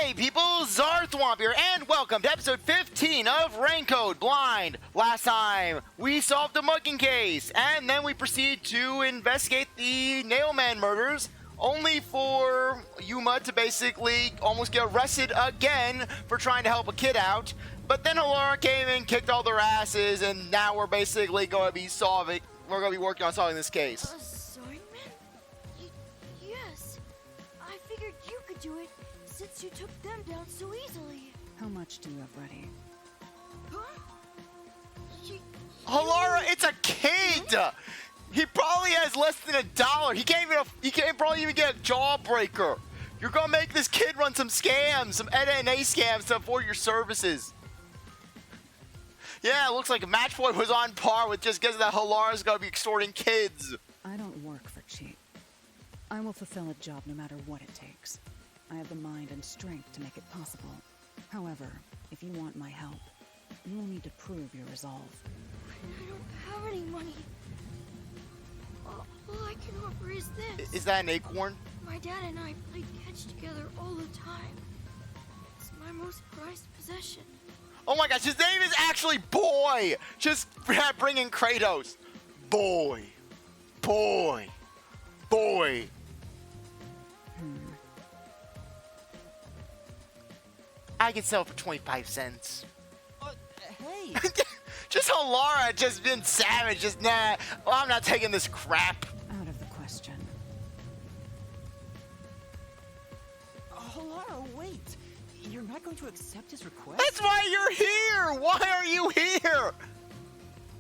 Hey people, CzarThwomp here, and welcome to episode 15 of Raincoat Blind. Last time, we solved the mugging case, and then we proceed to investigate the Nailman murders, only for Yuma to basically almost get arrested again for trying to help a kid out. But then Halara came in, kicked all their asses, and now we're basically going to be working on solving this case. Assignment? Yes. I figured you could do it since you took them down so easily. How much do you have ready? Huh? Halara, it's a kid! He probably has less than $1. He can't probably even get a jawbreaker. You're gonna make this kid run some scams, some NNA scams to afford your services. Yeah, it looks like Matchboy was on par with just guessing that Halara's gonna be extorting kids. I don't work for cheap. I will fulfill a job no matter what it takes. I have the mind and strength to make it possible. However, if you want my help, you will need to prove your resolve. I don't have any money. All I can offer is this. Is that an acorn? My dad and I played catch together all the time. It's my most prized possession. Oh my gosh, his name is actually Boy! Just bring in Kratos. Boy. Boy. Boy. I can sell it for 25 cents. Hey! Just Halara just been savage, just nah. Well, I'm not taking this crap. Out of the question. Halara, wait! You're not going to accept his request? That's why you're here! Why are you here?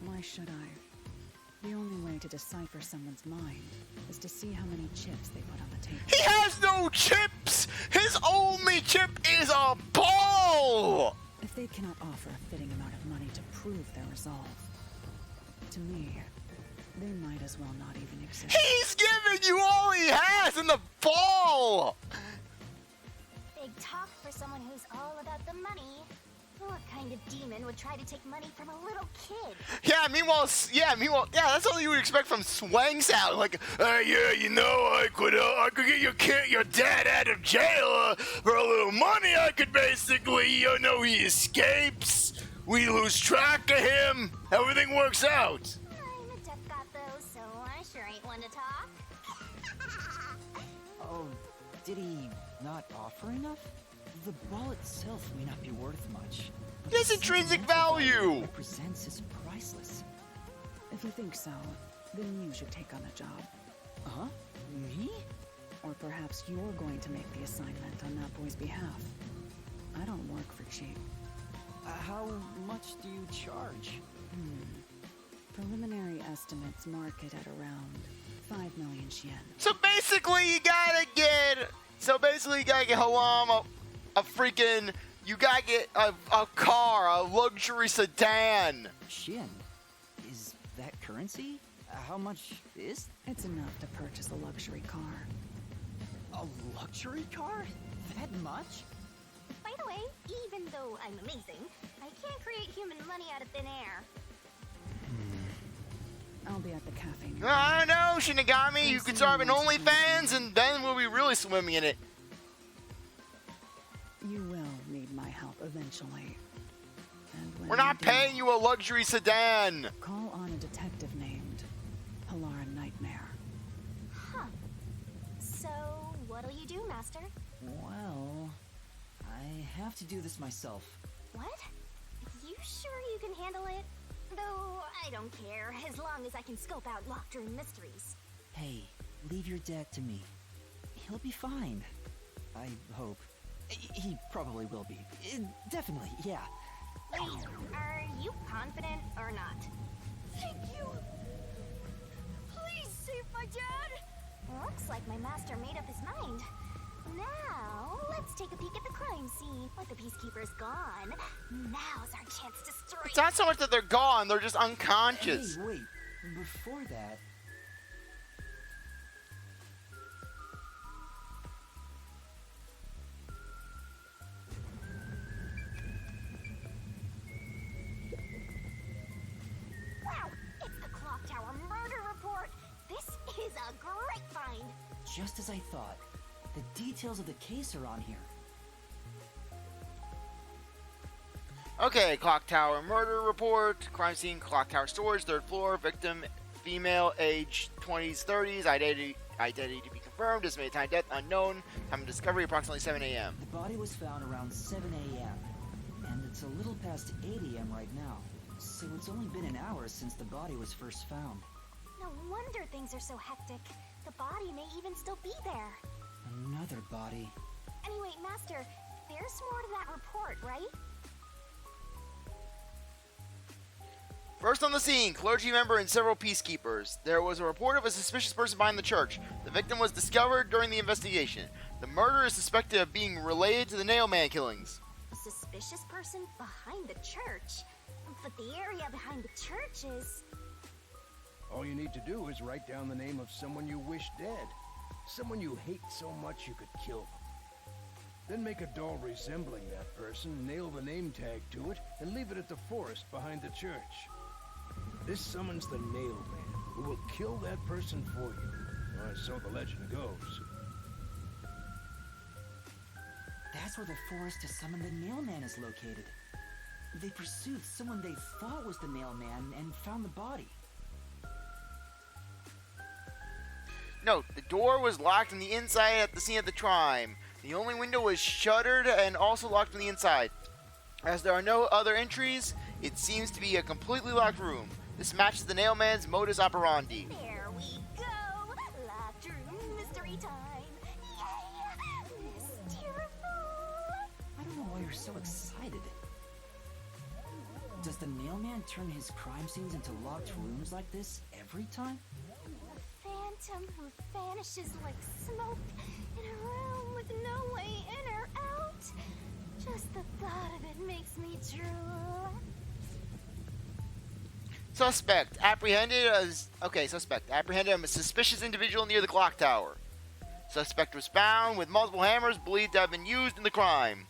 Why should I? The only way to decipher someone's mind is to see how many chips they put on the table. He has no chips! His only chip is a ball! If they cannot offer a fitting amount of money to prove their resolve, to me, they might as well not even exist. He's giving you all he has in the ball! Big talk for someone who's all about the money. What kind of demon would try to take money from a little kid? Yeah, meanwhile, that's all you would expect from Swang Sound. Like, yeah, you know, I could get your dad out of jail for a little money. I could basically, he escapes. We lose track of him. Everything works out. I'm a deaf god though, so I sure ain't one to talk. Oh, did he not offer enough? The ball itself may not be worth much. There's intrinsic value. Represents is priceless. If you think so, then you should take on the job. Huh? Me? Or perhaps you're going to make the assignment on that boy's behalf. I don't work for cheap. How much do you charge? Preliminary estimates mark it at around 5 million yen. So basically, you gotta get Halam you gotta get a car, a luxury sedan. Shin? Is that currency? How much is? It's enough to purchase a luxury car. A luxury car? That much? By the way, even though I'm amazing, I can't create human money out of thin air. I'll be at the cafe. I know, Shinigami. You could start an OnlyFans, and then we'll be really swimming in it. You will need my help eventually. And when We're not you do, paying you a luxury sedan. call on a detective named Halara Nightmare. Huh. So, what'll you do, Master? Well, I have to do this myself. What? You sure you can handle it? Though, I don't care, as long as I can scope out locked-room mysteries. Hey, leave your dad to me. He'll be fine. I hope. He probably will be. Definitely, yeah. Wait, are you confident or not? Thank you. Please save my dad. Looks like my master made up his mind. Now, let's take a peek at the crime scene. With the Peacekeeper's gone, now's our chance to strike. It's not so much that they're gone, they're just unconscious. Hey, wait. Before that... Wow, it's the Clock Tower murder report. This is a great find. Just as I thought. The details of the case are on here. Okay, clock tower murder report. Crime scene, clock tower storage, 3rd floor. Victim, female, age 20s, 30s. Identity to be confirmed. Estimated time death unknown. Time of discovery approximately 7 a.m. The body was found around 7 a.m. And it's a little past 8 a.m. right now. So it's only been an hour since the body was first found. No wonder things are so hectic. The body may even still be there. Another body. Anyway, Master, there's more to that report, right? First on the scene, clergy member and several peacekeepers. There was a report of a suspicious person behind the church. The victim was discovered during the investigation. The murder is suspected of being related to the Nailman killings. A suspicious person behind the church? But the area behind the church is... All you need to do is write down the name of someone you wish dead. Someone you hate so much you could kill them. Then make a doll resembling that person, nail the name tag to it, and leave it at the forest behind the church. This summons the Nailman, who will kill that person for you. Or so the legend goes. That's where the forest to summon the Nailman is located. They pursued someone they thought was the Nailman and found the body. Note, the door was locked on the inside at the scene of the crime. The only window was shuttered and also locked from the inside. As there are no other entries, it seems to be a completely locked room. This matches the Nailman's modus operandi. There we go! Locked room mystery time! Yay! Mysteriful! I don't know why you're so excited. Does the Nailman turn his crime scenes into locked rooms like this every time? A phantom who vanishes like smoke in a room with no way in or out. Just the thought of it makes me drool. Suspect apprehended a suspicious individual near the clock tower. Suspect was found with multiple hammers believed to have been used in the crime.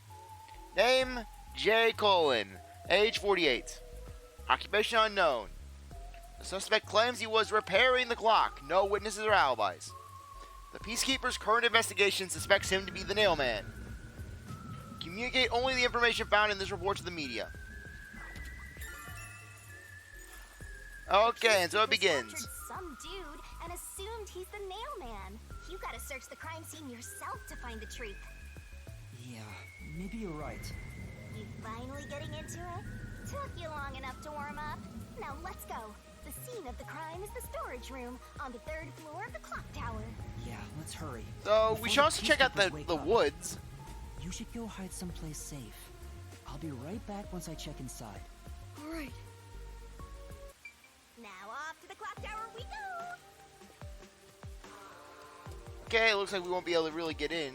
Name, J. Colin. Age 48. Occupation unknown. The suspect claims he was repairing the clock. No witnesses or alibis. The Peacekeeper's current investigation suspects him to be the Nailman. Communicate only the information found in this report to the media. Okay, and so it begins. Captured some dude and assumed he's the Nailman. You gotta search the crime scene yourself to find the truth. Yeah, maybe you're right. You finally getting into it? Took you long enough to warm up. Now let's go. The scene of the crime is the storage room on the 3rd floor of the clock tower. Yeah, let's hurry. So we should also check out Peacekeepers wake the up. woods. You should go hide someplace safe. I'll be right back once I check inside. All right. Now off to the clock tower we go. Okay, it looks like we won't be able to really get in.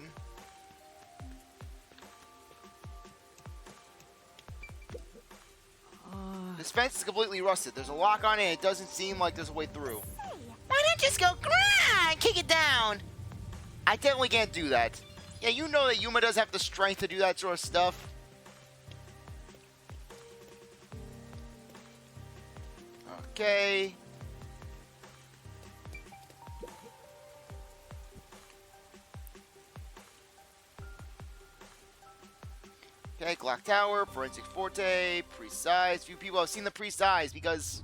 This fence is completely rusted. There's a lock on it and it doesn't seem like there's a way through. Hey, Why don't you just go grind, kick it down? I definitely can't do that. Yeah, you know that Yuma does have the strength to do that sort of stuff. Okay. Okay, Clock Tower, Forensic Forte, Precise. Few people have seen the Precise because...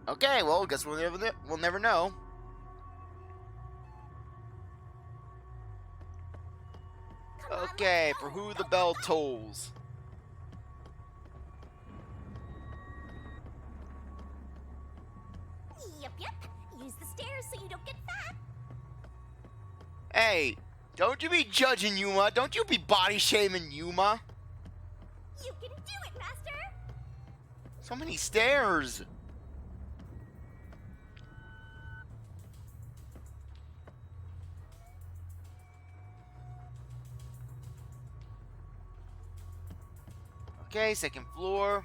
Okay, well, guess we'll never know. come on, Okay, let's for go. who the bell tolls. Yep. Use the stairs so you don't get fat. Hey, don't you be judging Yuma. Don't you be body shaming Yuma. You can do it, Master. So many stairs. Okay, 2nd floor.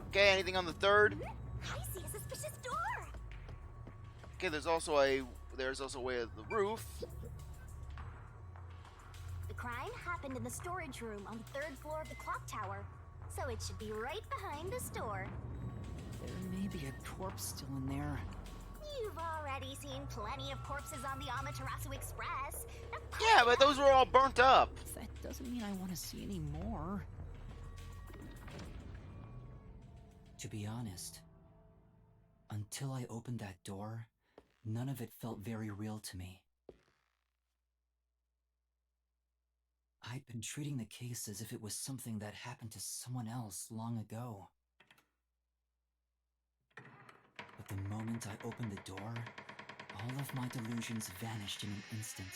Okay, anything on the 3rd? I see a suspicious door. Okay, there's also a way of the roof. The crime happened in the storage room on the 3rd floor of the clock tower, so it should be right behind the store. There may be a corpse still in there. You've already seen plenty of corpses on the Amaterasu Express. Yeah, but those were all burnt up. That doesn't mean I want to see any more. To be honest, until I opened that door, none of it felt very real to me. I'd been treating the case as if it was something that happened to someone else long ago. But the moment I opened the door, all of my delusions vanished in an instant.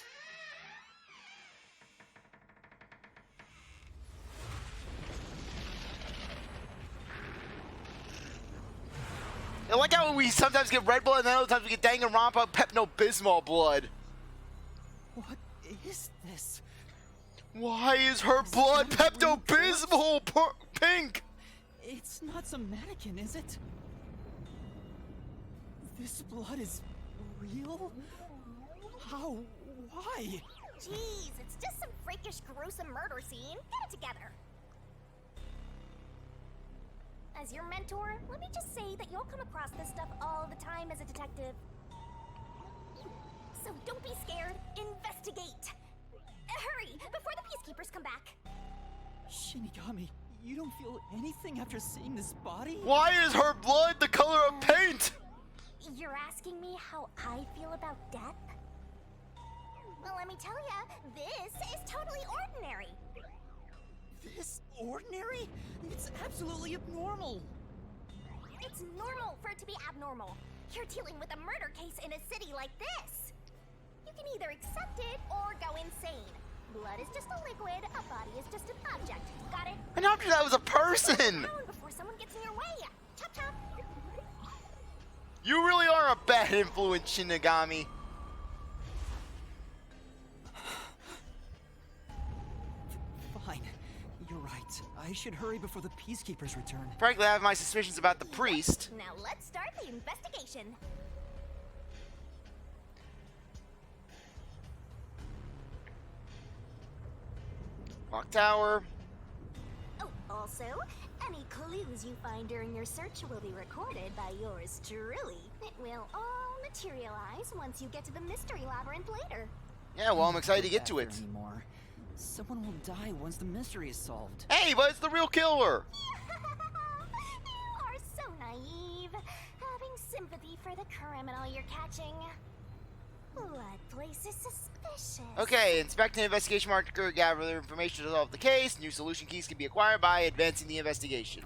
I like how we sometimes get red blood and then other times we get Danganronpa Pepto-Bismol blood. What is this? Why is her blood Pepto-Bismol pink? It's not some mannequin, is it? This blood is real? How? Why? Jeez, it's just some freakish, gruesome murder scene. Get it together. As your mentor, let me just say that you'll come across this stuff all the time as a detective. So don't be scared. Investigate. Hurry, before the peacekeepers come back. Shinigami, you don't feel anything after seeing this body? Why is her blood the color of paint? You're asking me how I feel about death? Well, let me tell ya, this is totally ordinary. This ordinary? It's absolutely abnormal. It's normal for it to be abnormal. You're dealing with a murder case in a city like this. You can either accept it or go insane. Blood is just a liquid, a body is just an object. Got it? And after that was a person. Down before someone gets in your way. Chop chop. You really are a bad influence, Shinigami. Fine. You're right. I should hurry before the peacekeepers return. Frankly, I have my suspicions about the priest. Now let's start the investigation. Clock tower. Oh, also, any clues you find during your search will be recorded by yours truly. It will all materialize once you get to the mystery labyrinth later. Yeah, well, I'm excited to get to it. Anymore. Someone will die once the mystery is solved. Hey, but it's the real killer. You are so naive, having sympathy for the criminal you're catching. Blood place is suspicious. Okay, inspect an investigation marker, gather information to solve the case. New solution keys can be acquired by advancing the investigation.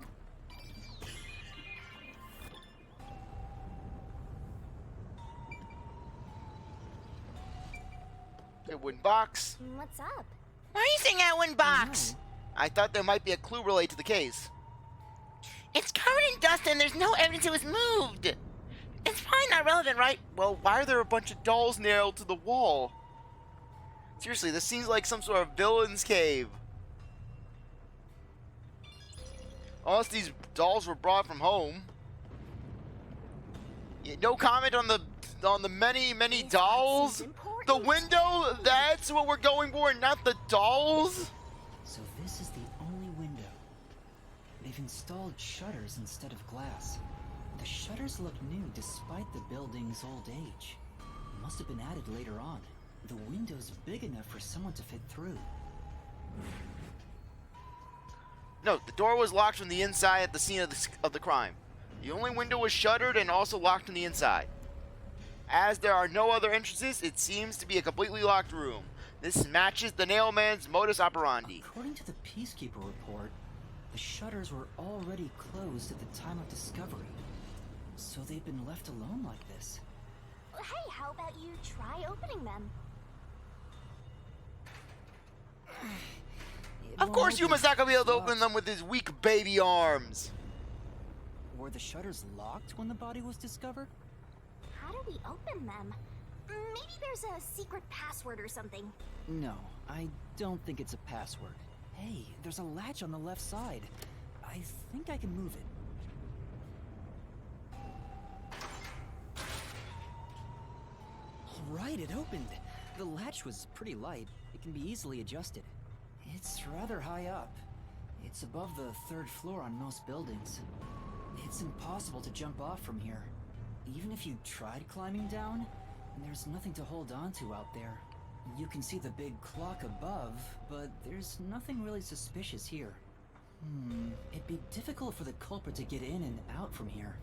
A wooden box. What's up? Why are you saying that wooden box? I thought there might be a clue related to the case. It's covered in dust and there's no evidence it was moved. It's probably not relevant, right? Well, why are there a bunch of dolls nailed to the wall? Seriously, this seems like some sort of villain's cave. Unless these dolls were brought from home. Yeah, no comment on the many dolls. The window, that's what we're going for, not the dolls. So this is the only window. They've installed shutters instead of glass. The shutters look new despite the building's old age. Must have been added later on. The window's big enough for someone to fit through. No, the door was locked from the inside at the scene of the crime. The only window was shuttered and also locked from the inside. As there are no other entrances, it seems to be a completely locked room. This matches the nailman's modus operandi. According to the peacekeeper report, the shutters were already closed at the time of discovery. So they've been left alone like this. Hey, how about you try opening them? Of course you must not gonna be able to open them with his weak baby arms. Were the shutters locked when the body was discovered? How do we open them? Maybe there's a secret password or something. No, I don't think it's a password. Hey, there's a latch on the left side. I think I can move it. All right, it opened. The latch was pretty light. It can be easily adjusted. It's rather high up. It's above the third floor on most buildings. It's impossible to jump off from here. Even if you tried climbing down, there's nothing to hold on to out there. You can see the big clock above, but there's nothing really suspicious here. It'd be difficult for the culprit to get in and out from here.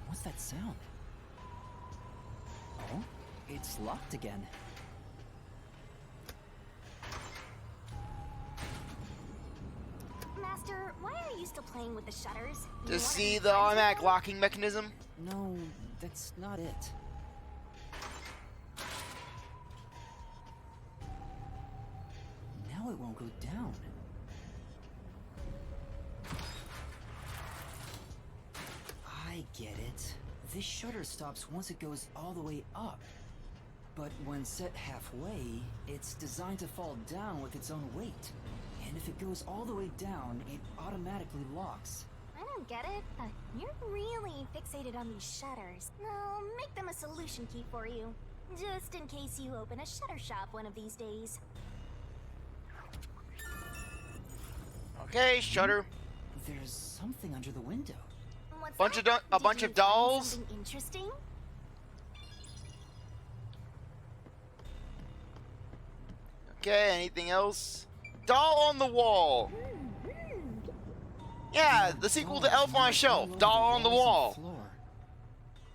What's that sound? Oh, it's locked again. Master, why are you still playing with the shutters? You To wanna see be the friends with automatic them? locking mechanism. No, that's not it. Now it won't go down. I get it. This shutter stops once it goes all the way up. But when set halfway, it's designed to fall down with its own weight. And if it goes all the way down, it automatically locks. I don't get it. You're really fixated on these shutters. I'll make them a solution key for you. Just in case you open a shutter shop one of these days. Okay, shutter. There's something under the window. What's Bunch that? of a Did bunch you of find dolls. Something interesting? Okay, anything else? Doll on the wall. Yeah, the sequel to Elf on a Shelf. Doll on the wall.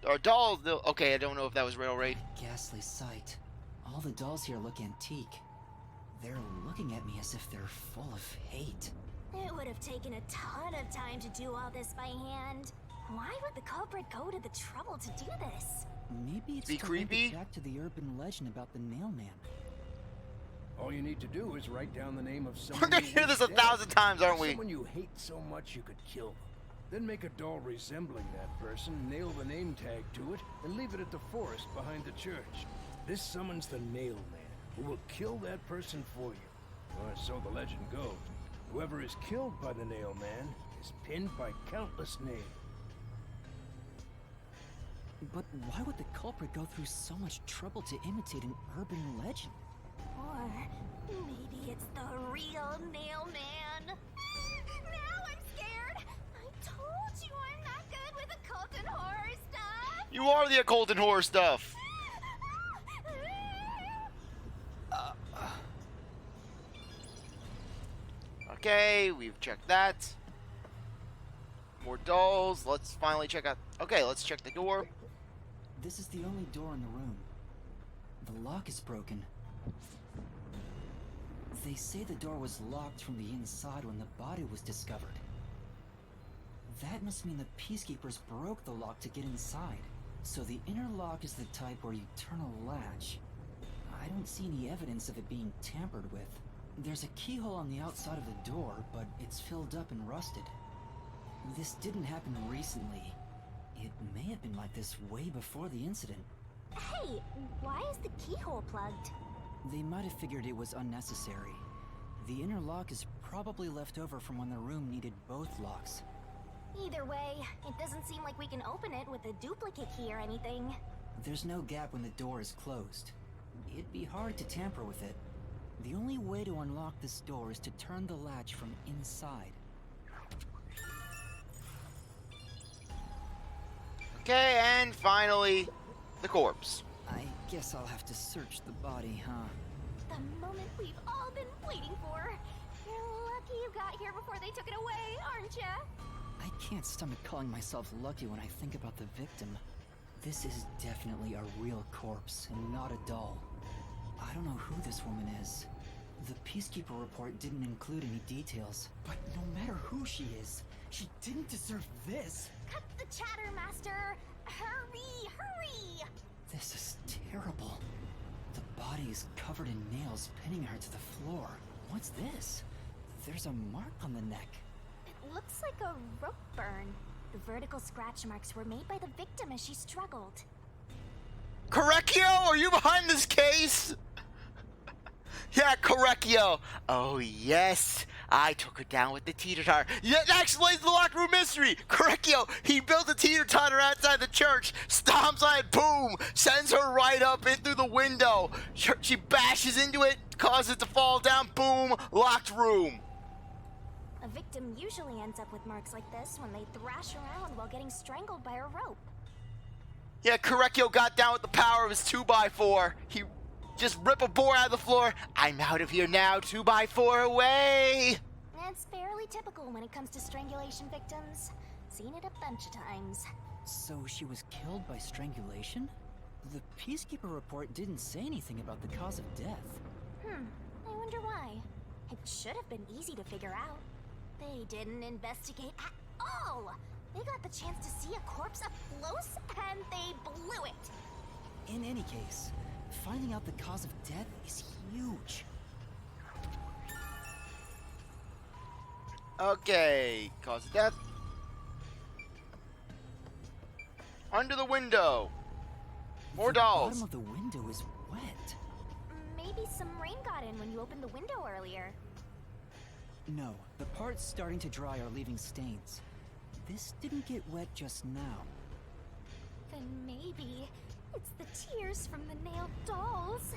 Or doll. Okay, I don't know if that was real, right? Ghastly sight. All the dolls here look antique. They're looking at me as if they're full of hate. It would have taken a ton of time to do all this by hand. Why would the culprit go to the trouble to do this? Maybe it's Be to link it creepy? back to the urban legend about the nail man. All you need to do is write down the name of We're someone gonna you hear wish this 1,000 dead. times, aren't we? Someone you hate so much you could kill them. Then make a doll resembling that person, nail the name tag to it, and leave it at the forest behind the church. This summons the Nail Man, who will kill that person for you. Or so the legend goes. Whoever is killed by the Nail Man is pinned by countless nails. But why would the culprit go through so much trouble to imitate an urban legend? Or maybe it's the real Nail Man. Now I'm scared. I told you I'm not good with occult and horror stuff. You are the occult and horror stuff. Okay, we've checked that. More dolls. Let's finally check out. Okay, let's check the door. This is the only door in the room. The lock is broken. They say the door was locked from the inside when the body was discovered. That must mean the peacekeepers broke the lock to get inside. So the inner lock is the type where you turn a latch. I don't see any evidence of it being tampered with. There's a keyhole on the outside of the door, but it's filled up and rusted. This didn't happen recently. It may have been like this way before the incident. Hey, why is the keyhole plugged? They might have figured it was unnecessary. The inner lock is probably left over from when the room needed both locks. Either way, it doesn't seem like we can open it with a duplicate key or anything. There's no gap when the door is closed. It'd be hard to tamper with it. The only way to unlock this door is to turn the latch from inside. Okay, and finally, the corpse. I guess I'll have to search the body, huh? The moment we've all been waiting for. You're lucky you got here before they took it away, aren't ya? I can't stomach calling myself lucky when I think about the victim. This is definitely a real corpse and not a doll. I don't know who this woman is. The Peacekeeper report didn't include any details. But no matter who she is, she didn't deserve this. Cut the chatter, Master! Hurry, hurry! This is terrible. The body is covered in nails pinning her to the floor. What's this? There's a mark on the neck. It looks like a rope burn. The vertical scratch marks were made by the victim as she struggled. Correcchio, are you behind this case? Yeah, Correcchio. Oh, yes. I took her down with the teeter-totter. Yeah, that explains the locked room mystery. Correcchio, he built a teeter-totter outside the church, stomps on it, boom, sends her right up in through the window. She bashes into it, causes it to fall down, boom, locked room. A victim usually ends up with marks like this when they thrash around while getting strangled by a rope. Yeah, Correcchio got down with the power of his 2x4. He just ripped a boar out of the floor. I'm out of here now, 2x4 away. That's fairly typical when it comes to strangulation victims. Seen it a bunch of times. So she was killed by strangulation? The Peacekeeper report didn't say anything about the cause of death. I wonder why. It should have been easy to figure out. They didn't investigate at all. They got the chance to see a corpse up close, and they blew it. In any case, finding out the cause of death is huge. Okay, cause of death. Under the window. More The dolls. bottom of the window is wet. Maybe some rain got in when you opened the window earlier. No, the parts starting to dry are leaving stains. This didn't get wet just now. Then maybe it's the tears from the nailed dolls.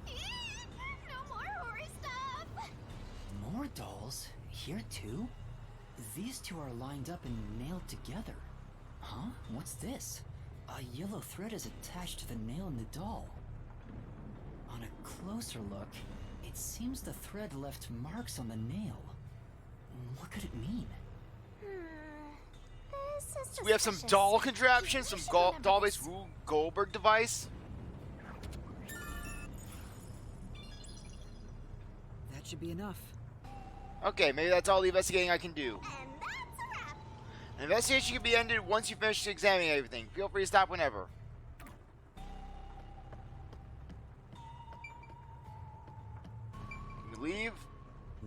No more horror stuff! More dolls? Here too? These two are lined up and nailed together. Huh? What's this? A yellow thread is attached to the nail in the doll. On a closer look, it seems the thread left marks on the nail. What could it mean? This is We have some suspicious. doll contraption, some You should remember doll-based this. Rube Goldberg device. That should be enough. Okay, maybe that's all the investigating I can do. And that's a wrap. An investigation can be ended once you finish examining everything. Feel free to stop whenever. Can we leave?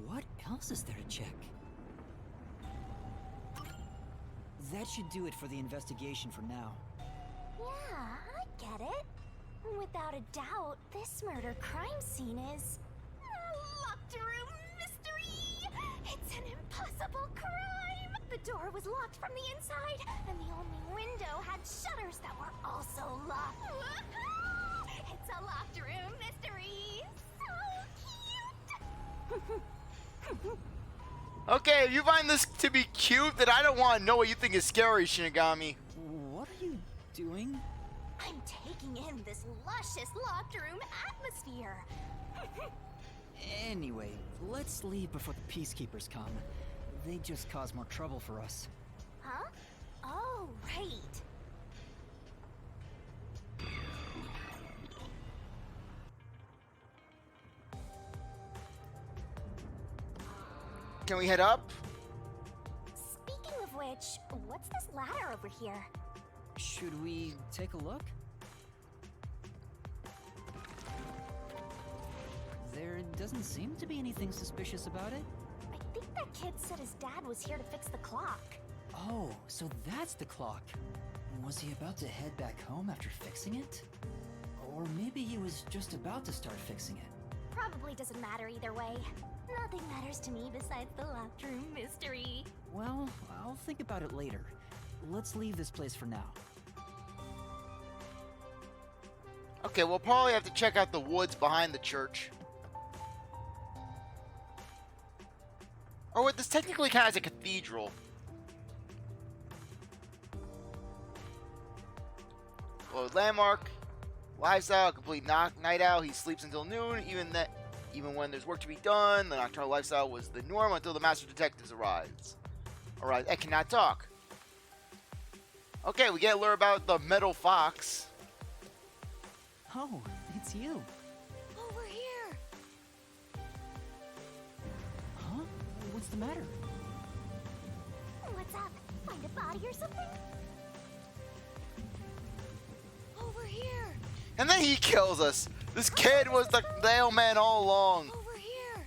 What else is there to check? That should do it for the investigation for now. Yeah, I get it. Without a doubt, this murder crime scene is a locked room mystery. It's an impossible crime. The door was locked from the inside, and the only window had shutters that were also locked. Woohoo! It's a locked room mystery. So cute. Okay, if you find this to be cute, then I don't want to know what you think is scary, Shinigami. What are you doing? I'm taking in this luscious locked room atmosphere. Anyway, let's leave before the Peacekeepers come. They just cause more trouble for us. Huh? Oh, right. Can we head up? Speaking of which, what's this ladder over here? Should we take a look? There doesn't seem to be anything suspicious about it. I think that kid said his dad was here to fix the clock. Oh, so that's the clock. Was he about to head back home after fixing it? Or maybe he was just about to start fixing it. Probably doesn't matter either way. Nothing matters to me besides the locked room mystery. Well, I'll think about it later. Let's leave this place for now. Okay, we'll probably have to check out the woods behind the church. Or what, this technically kind of is a cathedral. Well, landmark, lifestyle, complete night owl. He sleeps until noon. Even when there's work to be done, the nocturnal lifestyle was the norm until the master detectives arrives. Alright, I cannot talk. Okay, we get a learn about the metal fox. Oh, it's you. Over here! Huh? What's the matter? What's up? Find a body or something? Over here! And then he kills us. This kid was the mailman all along. Over here!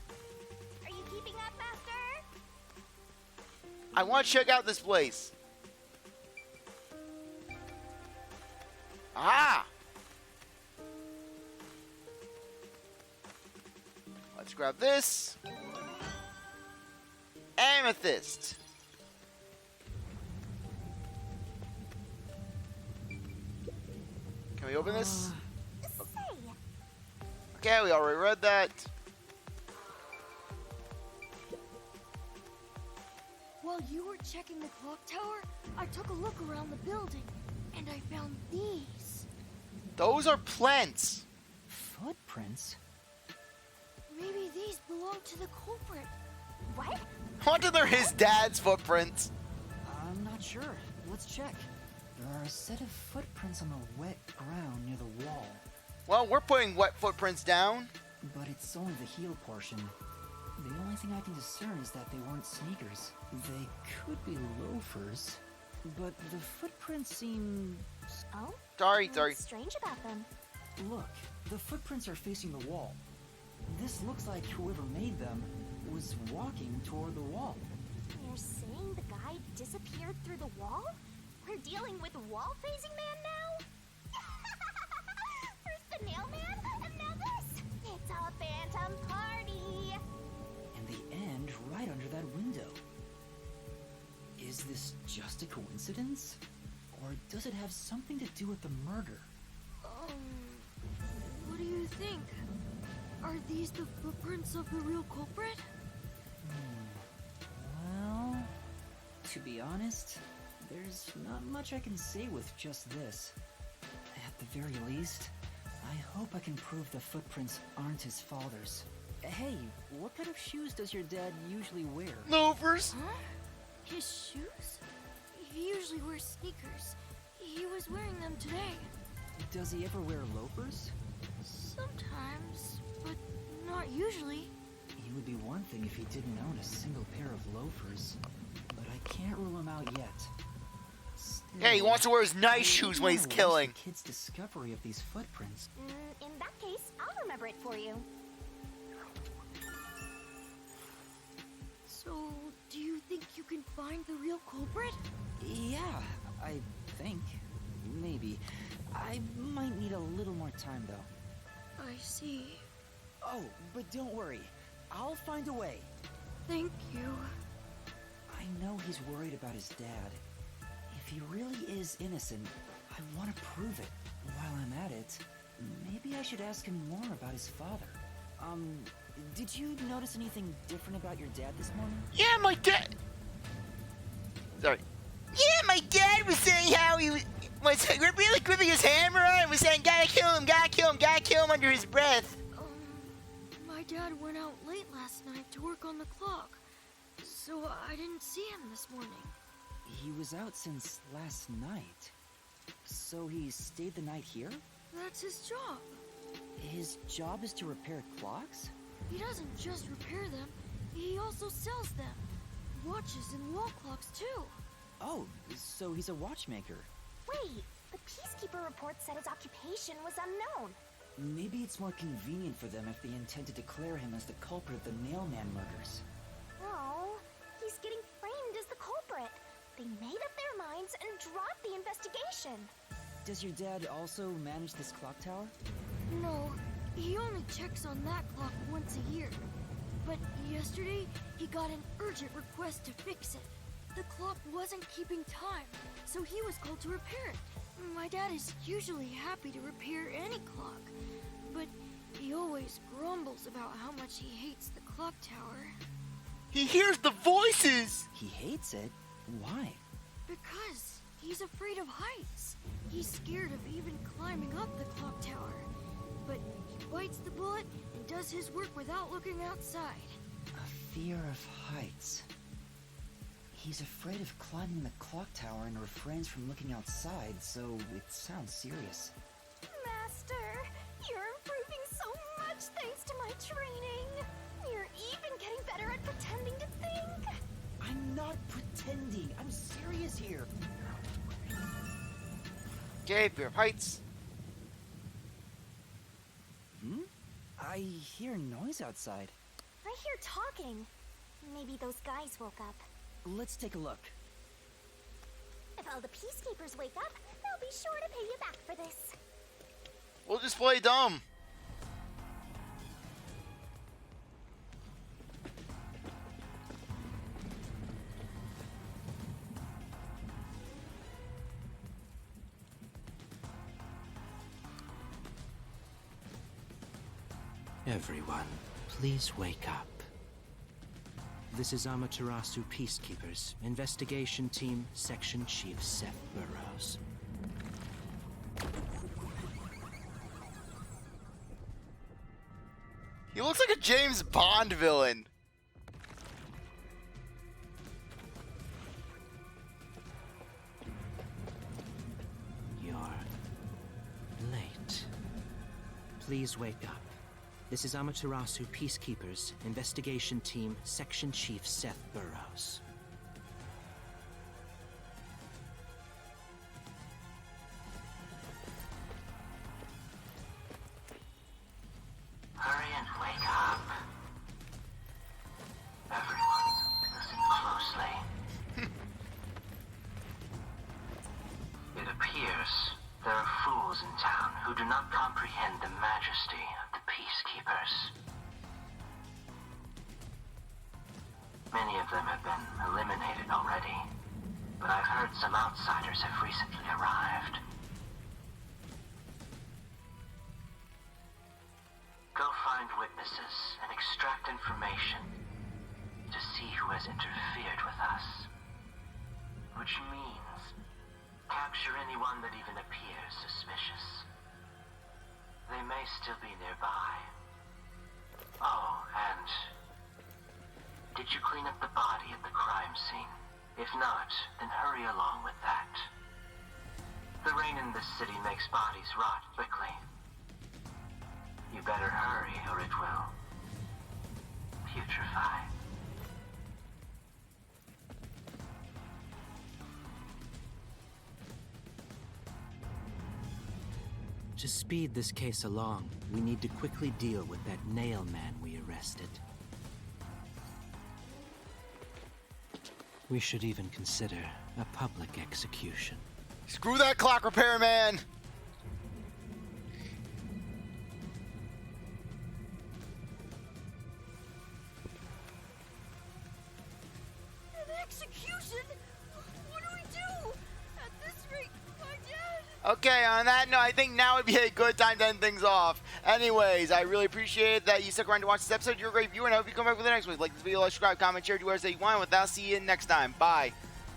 Are you keeping up, Master? I want to check out this place. Aha! Let's grab this. Amethyst. Can we open this? Say, Okay, we already read that. While you were checking the clock tower, I took a look around the building, and I found these. Those are plants. Footprints? Maybe these belong to the culprit. What? What are they're his dad's footprints? I'm not sure. Let's check. There are a set of footprints on the wet ground near the wall, Well, we're putting wet footprints down. but it's only the heel portion. The only thing I can discern is that they weren't sneakers. They could be loafers, but the footprints seem... Oh? Sorry. What's strange about them? Look, the footprints are facing the wall. This looks like whoever made them was walking toward the wall. You're saying the guy disappeared through the wall? We're dealing with wall-facing man now? First the nail man, and now this! It's a phantom party! And they end right under that window. Is this just a coincidence? Or does it have something to do with the murder? What do you think? Are these the footprints of the real culprit? Well, to be honest, there's not much I can say with just this. At the very least, I hope I can prove the footprints aren't his father's. Hey, what kind of shoes does your dad usually wear? Loafers. Huh? His shoes? He usually wears sneakers. He was wearing them today. Does he ever wear loafers? Sometimes, but not usually. It would be one thing if he didn't own a single pair of loafers, but I can't rule him out yet. Still, Hey, he wants to wear his nice shoes when he's I wonder killing. what's the kid's discovery of these footprints. In that case, I'll remember it for you. So, do you think you can find the real culprit? Yeah, I think. Maybe. I might need a little more time, though. I see. Oh, but don't worry. I'll find a way. Thank you. I know he's worried about his dad. If he really is innocent, I want to prove it. While I'm at it, maybe I should ask him more about his father. Did you notice anything different about your dad this morning? Yeah, my dad. Sorry. Yeah, my dad was saying how he was really gripping his hammer on and was saying, gotta kill him, gotta kill him, gotta kill him under his breath. My dad went out late last night to work on the clock, so I didn't see him this morning. He was out since last night. So he stayed the night here? That's his job. His job is to repair clocks? He doesn't just repair them, he also sells them. Watches and wall clocks, too. Oh, so he's a watchmaker. Wait, the Peacekeeper report said his occupation was unknown. Maybe it's more convenient for them if they intend to declare him as the culprit of the Nailman murders. Oh, he's getting framed as the culprit. They made up their minds and dropped the investigation. Does your dad also manage this clock tower? No, he only checks on that clock once a year. But yesterday, he got an urgent request to fix it. The clock wasn't keeping time, so he was called to repair it. My dad is usually happy to repair any clock, but he always grumbles about how much he hates the clock tower. He hears the voices. He hates it? Why? Because he's afraid of heights. He's scared of even climbing up the clock tower. But he bites the bullet and does his work without looking outside. A fear of heights. He's afraid of climbing the clock tower and refrains from looking outside, so it sounds serious. Master, you're improving so much thanks to my training. You're even getting better at pretending to think. I'm not pretending. I'm serious here. Okay, fear of heights. I hear noise outside. I hear talking. Maybe those guys woke up. Let's take a look. If all the Peacekeepers wake up, they'll be sure to pay you back for this. We'll just play dumb. Everyone, please wake up. This is Amaterasu Peacekeepers, Investigation Team, Section Chief Seth Burrows. He looks like a James Bond villain. You're late. Please wake up. This is Amaterasu Peacekeepers, Investigation Team, Section Chief Seth Burrows. Hurry and wake up. Everyone, listen closely. It appears there are fools in town who do not comprehend the majesty of the Peacekeepers. Many of them have been eliminated already, but I've heard some outsiders have recently arrived. Go find witnesses and extract information to see who has interfered with us. Which means capture anyone that even appears suspicious. They may still be nearby. Oh, and did you clean up the body at the crime scene? If not, then hurry along with that. The rain in this city makes bodies rot quickly. You better hurry or it will putrefy. To speed this case along, we need to quickly deal with that nail man we arrested. We should even consider a public execution. Screw that clock repairman! An execution? What do we do? At this rate, my dad... Okay, on that note, I think now would be a good time to end things off. Anyways, I really appreciate that you stuck around to watch this episode. You're a great viewer, and I hope you come back for the next week. Like this video, like, subscribe, comment, share, do whatever you want. With that, see you next time. Bye.